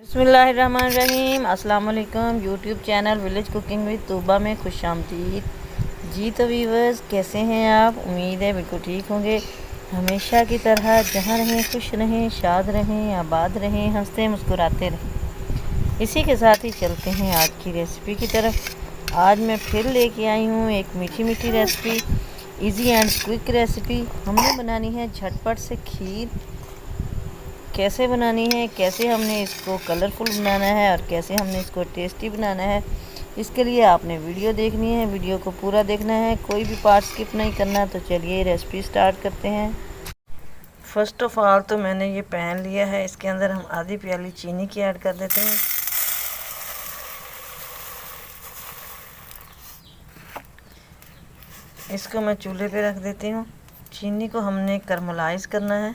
बिस्मिल्लाहिर्रहमानिर्रहीम। अस्सलाम वालेकुम। YouTube channel village cooking with Tooba में खुशामदीद। जी तो व्यूअर्स, कैसे हैं आप? उम्मीद है बिल्कुल ठीक होंगे। हमेशा की तरह जहाँ रहें खुश रहें, शाद रहें, आबाद रहें, हंसते मुस्कुराते रहें। इसी के साथ ही चलते हैं आज की रेसिपी की तरफ। आज मैं फिर लेके आई हूँ एक मीठी मीठी recipe, easy and quick recipe. हमने बनानी है झटपट से खीर। कैसे बनानी है, कैसे हमने इसको कलरफुल बनाना है और कैसे हमने इसको टेस्टी बनाना है, इसके लिए आपने वीडियो देखनी है। वीडियो को पूरा देखना है, कोई भी पार्ट स्किप नहीं करना। तो चलिए रेसिपी स्टार्ट करते हैं। फर्स्ट ऑफ ऑल तो मैंने ये पैन लिया है, इसके अंदर हम आधी प्याली चीनी की ऐड कर देते हैं। इसको मैं चूल्हे पे रख देती हूँ। चीनी को हमने करमलाइज करना है।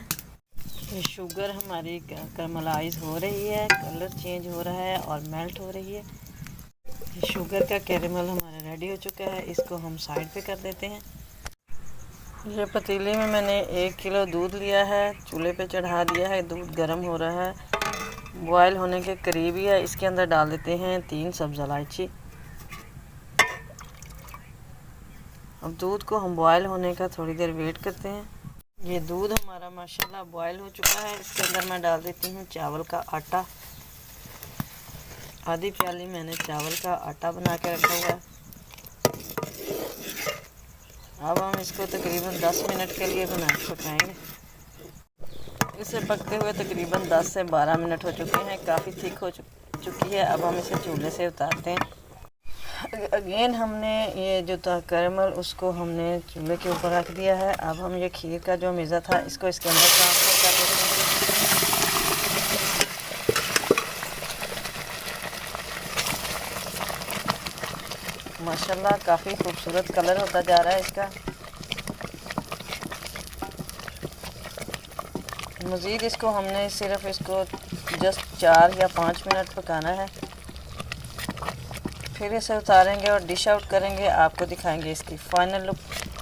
ये शुगर हमारी करमलाइज हो रही है, कलर चेंज हो रहा है और मेल्ट हो रही है। ये शुगर का कैरेमल हमारा रेडी हो चुका है। इसको हम साइड पे कर देते हैं। ये पतीले में मैंने 1 किलो दूध लिया है, चूल्हे पे चढ़ा दिया है। दूध गर्म हो रहा है, बॉयल होने के करीब ही है। इसके अंदर डाल देते हैं 3 सब्ज़ इलायची। अब दूध को हम बॉयल होने का थोड़ी देर वेट करते हैं। ये दूध हमारा माशाल्लाह बॉयल हो चुका है। इसके अंदर मैं डाल देती हूँ चावल का आटा। आधी प्याली मैंने चावल का आटा बना के रखा हुआ है। अब हम इसको तकरीबन 10 मिनट के लिए पकाएंगे। इसे पकते हुए तकरीबन 10 से 12 मिनट हो चुके हैं, काफ़ी थिक हो चुकी है। अब हम इसे चूल्हे से उतारते हैं। अगेन हमने ये जो था कैरेमल, उसको हमने चूल्हे के ऊपर रख दिया है। अब हम ये खीर का जो मेज़ा था, इसको इसके अंदर ट्रांसफ़र कर देते हैं। माशाल्लाह काफ़ी खूबसूरत कलर होता जा रहा है इसका। मज़ीद इसको हमने सिर्फ इसको जस्ट 4 या 5 मिनट पकाना है। फिर इसे उतारेंगे और डिश आउट करेंगे, आपको दिखाएंगे इसकी फाइनल लुक।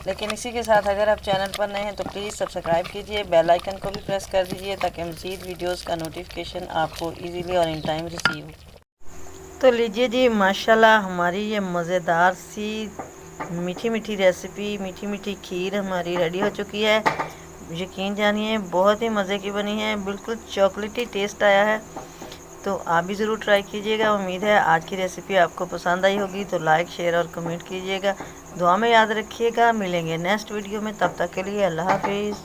लेकिन इसी के साथ अगर आप चैनल पर नए हैं तो प्लीज़ सब्सक्राइब कीजिए, बेल आइकन को भी प्रेस कर दीजिए ताकि मज़ीद वीडियोस का नोटिफिकेशन आपको इजीली और इन टाइम रिसीव हो। तो लीजिए जी, माशाल्लाह हमारी ये मज़ेदार सी मीठी मीठी रेसिपी, मीठी मीठी खीर हमारी रेडी हो चुकी है। यकीन जानिए बहुत ही मज़े की बनी है, बिल्कुल चॉकलेटी टेस्ट आया है। तो आप भी ज़रूर ट्राई कीजिएगा। उम्मीद है आज की रेसिपी आपको पसंद आई होगी। तो लाइक, शेयर और कमेंट कीजिएगा। दुआ में याद रखिएगा। मिलेंगे नेक्स्ट वीडियो में, तब तक के लिए अल्लाह हाफिज़।